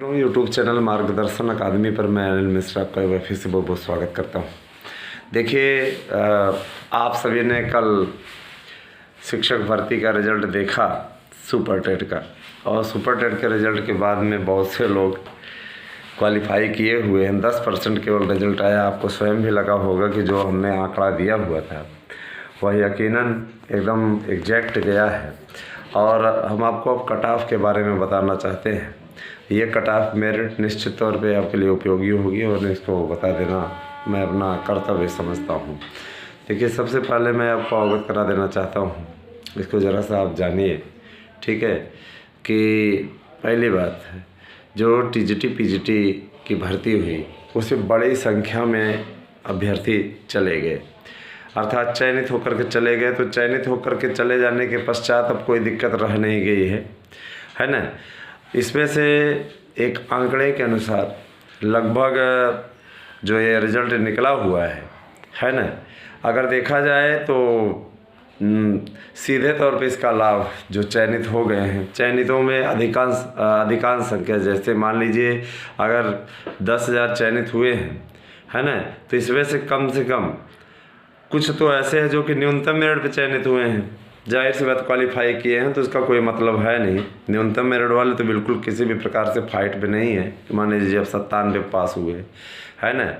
YouTube channel मार्गदर्शन अकादमी पर मैं अनिल मिश्रा आपका एक बार फिर से बहुत बहुत स्वागत करता हूँ। देखिए, आप सभी ने कल शिक्षक भर्ती का रिज़ल्ट देखा सुपर टेट का, और सुपर टेट के रिज़ल्ट के बाद में बहुत से लोग क्वालिफाई किए हुए हैं। 10% केवल रिज़ल्ट आया। आपको स्वयं भी लगा होगा कि जो हमने आंकड़ा दिया हुआ था वह यकीनन एकदम एग्जैक्ट गया है। और हम आपको अब कट ऑफ के बारे में बताना चाहते हैं। ये कट ऑफ मेरिट निश्चित तौर पे आपके लिए उपयोगी होगी और इसको बता देना मैं अपना कर्तव्य समझता हूँ। देखिए, सबसे पहले मैं आपको अवगत करा देना चाहता हूँ, इसको ज़रा सा आप जानिए, ठीक है, कि पहली बात है जो टीजीटी पीजीटी की भर्ती हुई उससे बड़ी संख्या में अभ्यर्थी चले गए, अर्थात चयनित होकर के चले गए। तो चयनित होकर के चले जाने के पश्चात अब कोई दिक्कत रह नहीं गई है ना। इसमें से एक आंकड़े के अनुसार लगभग जो ये रिज़ल्ट निकला हुआ है ना, अगर देखा जाए तो सीधे तौर पे इसका लाभ जो चयनित हो गए हैं, चयनितों में अधिकांश संख्या, जैसे मान लीजिए अगर 10,000 चयनित हुए हैं, है ना, तो इसमें से कम कुछ तो ऐसे हैं जो कि न्यूनतम मेरिट पे चयनित हुए हैं। जाहिर सी बात, क्वालिफाई किए हैं तो इसका कोई मतलब है नहीं। न्यूनतम मेरिट वाले तो बिल्कुल किसी भी प्रकार से फाइट पे नहीं है कि मान लीजिए आप 97 पास हुए, है ना,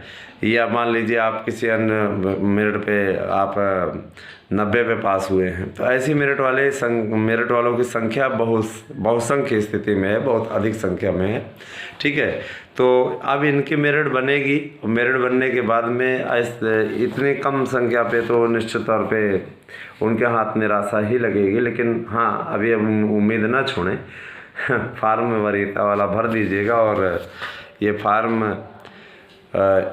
या मान लीजिए आप किसी अन्य मेरिट पे आप 90 पे पास हुए हैं। तो ऐसी मेरिट वालों की संख्या बहुसंख्य स्थिति में है, बहुत अधिक संख्या में है, ठीक है। तो अब इनकी मेरिट बनेगी, मेरिट बनने के बाद में इतनी कम संख्या पे तो निश्चित तौर पे उनके हाथ निराशा ही लगेगी। लेकिन हाँ, अभी अब उम्मीद ना छोड़ें, फार्म वरीयता वाला भर दीजिएगा। और ये फार्म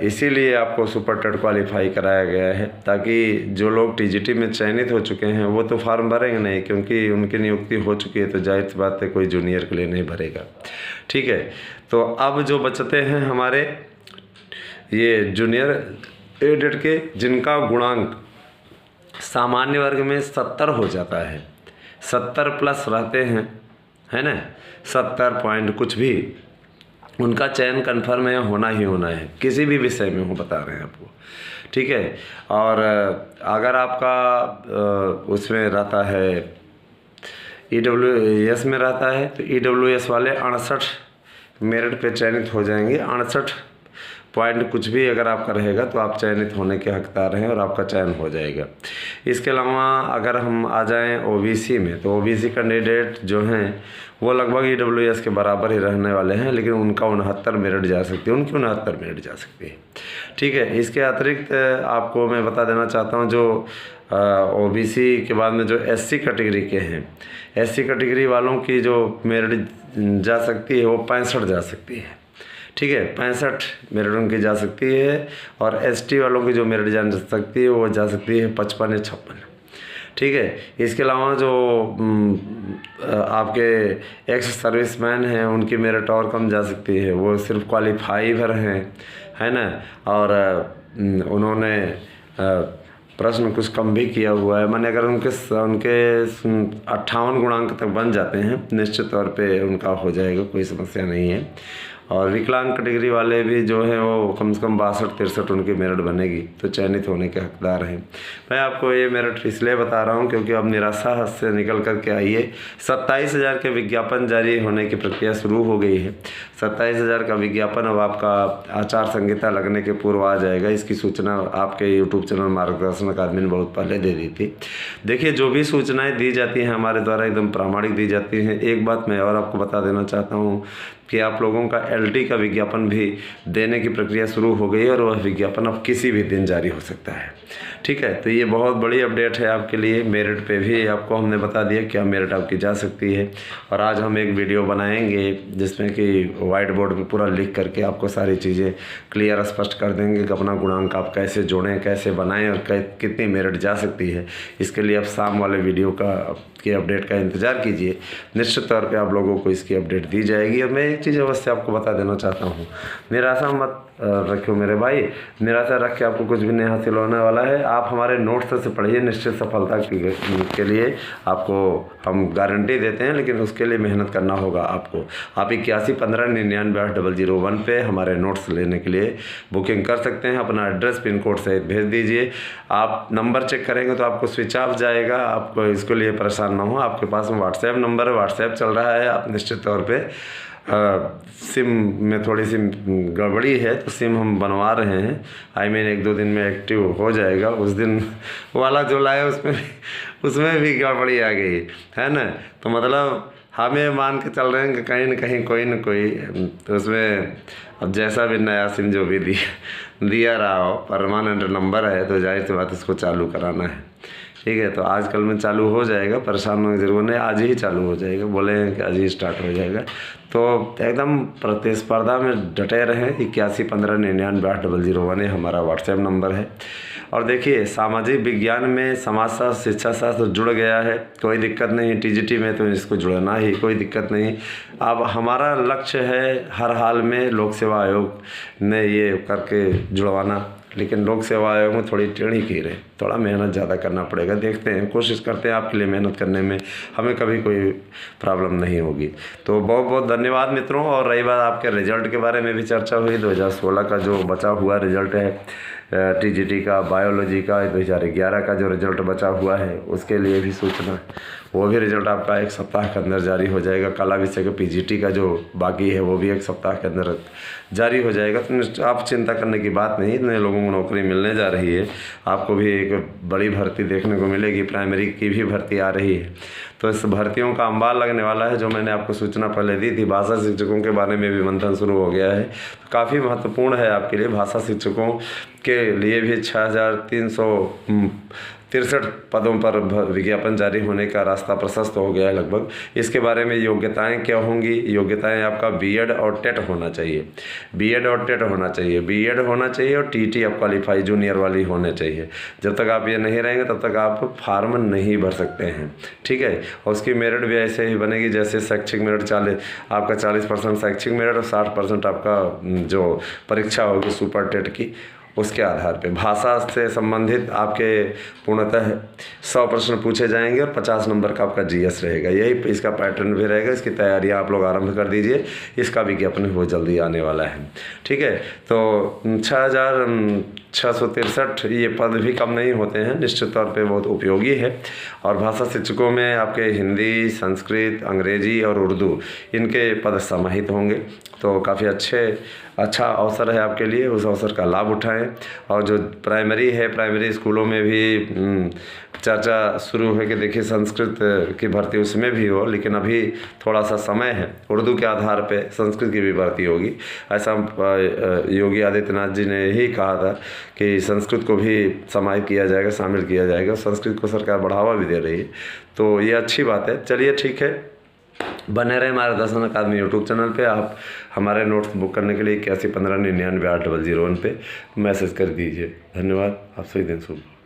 इसीलिए आपको सुपर टेट क्वालिफाई कराया गया है ताकि जो लोग टीजीटी में चयनित हो चुके हैं वो तो फार्म भरेंगे नहीं, क्योंकि उनकी नियुक्ति हो चुकी है। तो जाहिर सी बात है कोई जूनियर के लिए नहीं भरेगा, ठीक है। तो अब जो बचते हैं हमारे ये जूनियर एडेड के, जिनका गुणांक सामान्य वर्ग में 70 हो जाता है, 70 प्लस रहते हैं, है ना, 70 पॉइंट कुछ भी, उनका चयन कन्फर्म है, होना ही होना है, किसी भी विषय में हो, बता रहे हैं आपको, ठीक है। और अगर आपका उसमें रहता है EWS में रहता है तो EWS वाले 68 मेरिट पे चयनित हो जाएंगे। 68 पॉइंट कुछ भी अगर आपका रहेगा तो आप चयनित होने के हकदार हैं और आपका चयन हो जाएगा। इसके अलावा अगर हम आ जाएं OBC में, तो OBC कैंडिडेट जो हैं वो लगभग EWS के बराबर ही रहने वाले हैं, लेकिन उनका 69 मेरिट जा सकती है, उनकी 69 मेरिट जा सकती है, ठीक है। इसके अतिरिक्त आपको मैं बता देना चाहता हूँ जो OBC के बाद में जो SC कैटेगरी के हैं, SC कैटेगरी वालों की जो मेरिट जा सकती है वो 65 जा सकती है, ठीक है, 65 मेरिट उनकी जा सकती है। और ST वालों की जो मेरिट जा सकती है वो जा सकती है 55 या 56, ठीक है। इसके अलावा जो आपके एक्स सर्विसमैन हैं उनकी मेरिट और कम जा सकती है, वो सिर्फ क्वालिफाई भर हैं, है ना, और उन्होंने प्रश्न कुछ कम भी किया हुआ है। माने अगर उनके 58 गुणांक तक बन जाते हैं, निश्चित तौर पे उनका हो जाएगा, कोई समस्या नहीं है। और विकलांग कैटेगरी वाले भी जो हैं वो कम से कम 62-63 उनकी मेरिट बनेगी, तो चयनित होने के हकदार हैं। मैं आपको ये मेरिट इसलिए बता रहा हूँ क्योंकि अब निराशा से निकल कर के आइए। 27,000 के विज्ञापन जारी होने की प्रक्रिया शुरू हो गई है। 27,000 का विज्ञापन अब आपका आचार संहिता लगने के पूर्व आ जाएगा। इसकी सूचना आपके यूट्यूब चैनल मार्गदर्शन अकादमी ने बहुत पहले दे दी थी। देखिए, जो भी सूचनाएँ दी जाती हैं हमारे द्वारा एकदम प्रामाणिक दी जाती हैं। एक बात मैं और आपको बता देना चाहता हूँ कि आप लोगों का LT का विज्ञापन भी देने की प्रक्रिया शुरू हो गई है और वह विज्ञापन अब किसी भी दिन जारी हो सकता है, ठीक है। तो ये बहुत बड़ी अपडेट है आपके लिए। मेरिट पे भी आपको हमने बता दिया क्या मेरिट आपकी जा सकती है। और आज हम एक वीडियो बनाएंगे जिसमें कि वाइट बोर्ड पे पूरा लिख करके आपको सारी चीज़ें क्लियर स्पष्ट कर देंगे कि अपना गुणांक आप कैसे जोड़ें, कैसे बनाएं और कितनी मेरिट जा सकती है। इसके लिए आप शाम वाले वीडियो का की अपडेट का इंतज़ार कीजिए। निश्चित तौर पे आप लोगों को इसकी अपडेट दी जाएगी। और मैं एक चीज़ अवश्य आपको बता देना चाहता हूँ, निराशा मत रखियो मेरे भाई, निराशा रख के आपको कुछ भी नहीं हासिल होने वाला है। आप हमारे नोट्स से पढ़िए, निश्चित सफलता के लिए आपको हम गारंटी देते हैं, लेकिन उसके लिए मेहनत करना होगा आपको। आप 8115998001 पे हमारे नोट्स लेने के लिए बुकिंग कर सकते हैं। अपना एड्रेस पिन कोड सहित भेज दीजिए। आप नंबर चेक करेंगे तो आपको स्विच ऑफ जाएगा, आपको इसके लिए परेशान ना हो। आपके पास में व्हाट्सएप नंबर है, व्हाट्सएप चल रहा है। आप निश्चित तौर पर सिम में थोड़ी सी गड़बड़ी है, तो सिम हम बनवा रहे हैं। आई मीन 1-2 दिन में एक्टिव हो जाएगा। उस दिन वाला जो लाए उसमें भी गड़बड़ी आ गई है ना। तो मतलब हमें मान के चल रहे हैं कि कहीं न कहीं कोई न कोई तो उसमें अब जैसा भी नया सिम जो भी दिया रहा हो, परमानेंट नंबर है तो जाहिर सी बात इसको चालू कराना है। ठीक है, तो आजकल में चालू हो जाएगा, परेशान होने की ज़रूरत नहीं, आज ही चालू हो जाएगा। बोले हैं कि आज ही स्टार्ट हो जाएगा। तो एकदम प्रतिस्पर्धा में डटे रहें। 8115998001 हमारा व्हाट्सएप नंबर है। और देखिए, सामाजिक विज्ञान में समाजशास्त्र, शिक्षा शास्त्र जुड़ गया है, कोई दिक्कत नहीं। टीजीटी में तो इसको जुड़ना ही कोई दिक्कत नहीं। अब हमारा लक्ष्य है हर हाल में लोक सेवा आयोग ने ये करके जुड़वाना, लेकिन लोक सेवा आयोग में थोड़ी टेढ़ी कीर है, थोड़ा मेहनत ज़्यादा करना पड़ेगा। देखते हैं, कोशिश करते हैं आपके लिए मेहनत करने में, हमें कभी कोई प्रॉब्लम नहीं होगी। तो बहुत बहुत धन्यवाद मित्रों। और रही बात आपके रिजल्ट के बारे में भी चर्चा हुई। 2016 का जो बचा हुआ रिजल्ट है टीजीटी का, बायोलॉजी का 2011 का जो रिजल्ट बचा हुआ है, उसके लिए भी सूचना, वो भी रिजल्ट आपका 1 सप्ताह के अंदर जारी हो जाएगा। कला विषय का पीजीटी का जो बाकी है वो भी 1 सप्ताह के अंदर जारी हो जाएगा। तो आप चिंता करने की बात नहीं, इतने लोगों को नौकरी मिलने जा रही है। आपको भी एक बड़ी भर्ती देखने को मिलेगी, प्राइमरी की भी भर्ती आ रही है। तो इस भर्तियों का अंबार लगने वाला है। जो मैंने आपको सूचना पहले दी थी, भाषा शिक्षकों के बारे में भी मंथन शुरू हो गया है। काफ़ी महत्वपूर्ण है आपके लिए। भाषा शिक्षकों के लिए भी 6363 पदों पर विज्ञापन जारी होने का रास्ता प्रशस्त हो गया है लगभग। इसके बारे में योग्यताएं क्या होंगी? योग्यताएं आपका बीएड और टेट होना चाहिए, बीएड और टेट होना चाहिए, बीएड होना चाहिए और टीटी आप क्वालिफाई जूनियर वाली होने चाहिए। जब तक आप ये नहीं रहेंगे तब तक आप फार्म नहीं भर सकते हैं। ठीक है, और उसकी मेरिट भी ऐसे ही बनेगी जैसे शैक्षिक मेरिट आपका 40% शैक्षिक मेरिट और 60% आपका जो परीक्षा होगी सुपर टेट की, उसके आधार पे भाषा से संबंधित आपके पूर्णतः 100 प्रश्न पूछे जाएंगे और 50 नंबर का आपका जीएस रहेगा। यही इसका पैटर्न भी रहेगा। इसकी तैयारियां आप लोग आरंभ कर दीजिए। इसका विज्ञापन बहुत जल्दी आने वाला है। ठीक है, तो 6663 ये पद भी कम नहीं होते हैं, निश्चित तौर पे बहुत उपयोगी है। और भाषा शिक्षकों में आपके हिंदी, संस्कृत, अंग्रेजी और उर्दू इनके पद समाहित होंगे। तो काफ़ी अच्छा अवसर है आपके लिए, उस अवसर का लाभ उठाएं। और जो प्राइमरी है, प्राइमरी स्कूलों में भी चर्चा शुरू है कि देखिए संस्कृत की भर्ती उसमें भी हो, लेकिन अभी थोड़ा सा समय है। उर्दू के आधार पे संस्कृत की भी भर्ती होगी। ऐसा योगी आदित्यनाथ जी ने ही कहा था कि संस्कृत को भी समाहित किया जाएगा, शामिल किया जाएगा। संस्कृत को सरकार बढ़ावा भी दे रही है, तो ये अच्छी बात है। चलिए ठीक है, बने रहे हमारे दर्शन अकादमी यूट्यूब चैनल पे। आप हमारे नोट्स बुक करने के लिए 8115998001 पे मैसेज कर दीजिए। धन्यवाद। आप सभी दिन शुभ।